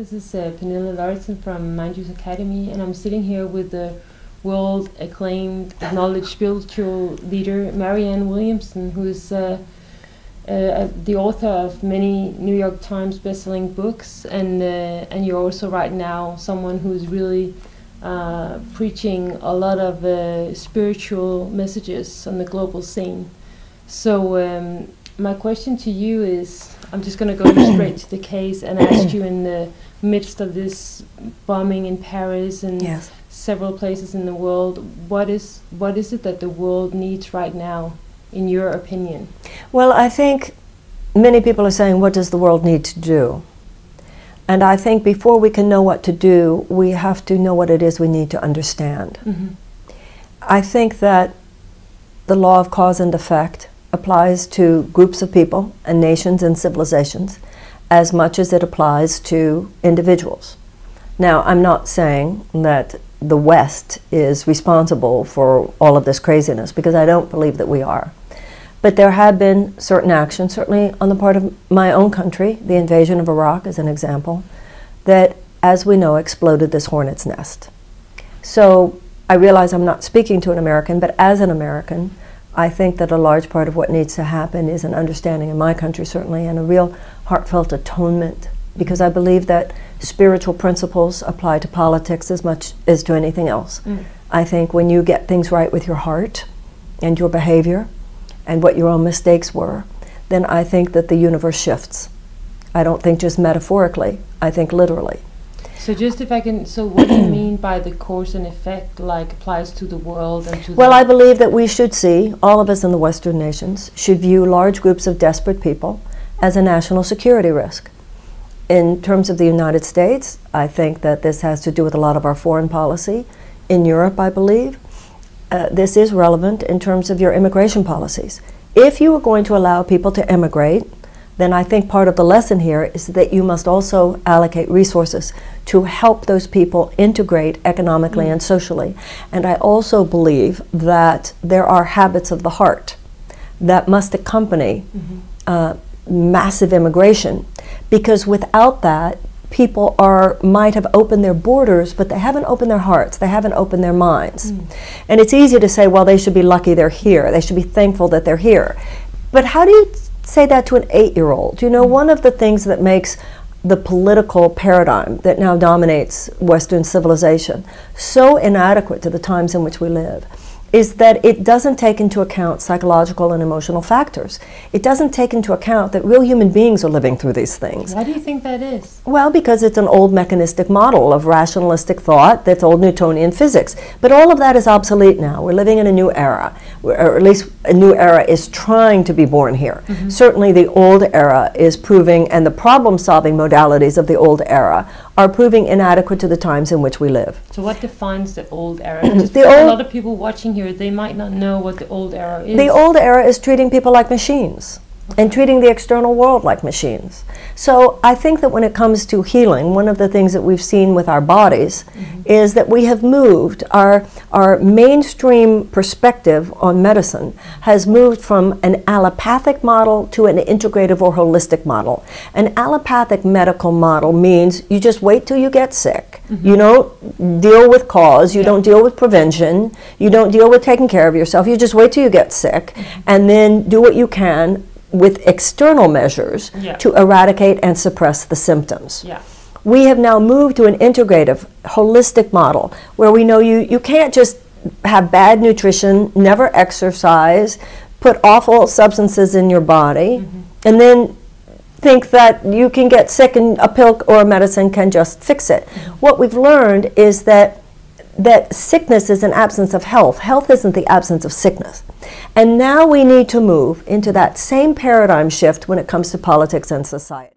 This is Pernille Lauritsen from Mindjuice Academy, and I'm sitting here with the world-acclaimed, acknowledged spiritual leader Marianne Williamson, who is the author of many New York Times best-selling books, and you're also right now someone who's really preaching a lot of spiritual messages on the global scene. So my question to you is, I'm just going to go straight to the case and ask you, in the midst of this bombing in Paris and yes. several places in the world, what is it that the world needs right now, in your opinion? Well, I think many people are saying, what does the world need to do? And I think before we can know what to do, we have to know what it is we need to understand. Mm-hmm. I think that the law of cause and effect applies to groups of people and nations and civilizations as much as it applies to individuals. Now, I'm not saying that the West is responsible for all of this craziness, because I don't believe that we are. But there have been certain actions, certainly on the part of my own country, the invasion of Iraq is an example, that, as we know, exploded this hornet's nest. So I realize I'm not speaking to an American, but as an American, I think that a large part of what needs to happen is an understanding in my country, certainly, and a real heartfelt atonement, because I believe that spiritual principles apply to politics as much as to anything else. I think when you get things right with your heart and your behavior and what your own mistakes were, then I think that the universe shifts. I don't think just metaphorically, I think literally. So just if I can, so what do you mean by the cause and effect, like applies to the world and to Well, I believe that we should see, all of us in the Western nations, should view large groups of desperate people as a national security risk. In terms of the United States, I think that this has to do with a lot of our foreign policy. In Europe, I believe, this is relevant in terms of your immigration policies. If you are going to allow people to immigrate, then I think part of the lesson here is that you must also allocate resources to help those people integrate economically and socially. And I also believe that there are habits of the heart that must accompany massive immigration, because without that, people might have opened their borders, but they haven't opened their hearts, they haven't opened their minds. And it's easy to say, well, they should be lucky they're here, they should be thankful that they're here. But how do you say that to an 8-year-old? You know, one of the things that makes the political paradigm that now dominates Western civilization so inadequate to the times in which we live is that it doesn't take into account psychological and emotional factors. It doesn't take into account that real human beings are living through these things. Why do you think that is? Well, because it's an old mechanistic model of rationalistic thought that's old Newtonian physics. But all of that is obsolete now. We're living in a new era, or at least a new era is trying to be born here. Certainly the old era is proving, and the problem-solving modalities of the old era are proving inadequate to the times in which we live. So what defines the old era? Just a lot of people watching here, they might not know what the old era is. The old era is treating people like machines. And treating the external world like machines. So I think that when it comes to healing, one of the things that we've seen with our bodies is that we have moved, our mainstream perspective on medicine has moved from an allopathic model to an integrative or holistic model. An allopathic medical model means you just wait till you get sick. You don't deal with cause, you don't deal with prevention, you don't deal with taking care of yourself, you just wait till you get sick and then do what you can with external measures to eradicate and suppress the symptoms. We have now moved to an integrative, holistic model where we know you can't just have bad nutrition, never exercise, put awful substances in your body, and then think that you can get sick and a pill or a medicine can just fix it. What we've learned is that sickness is an absence of health. Health isn't the absence of sickness. And now we need to move into that same paradigm shift when it comes to politics and society.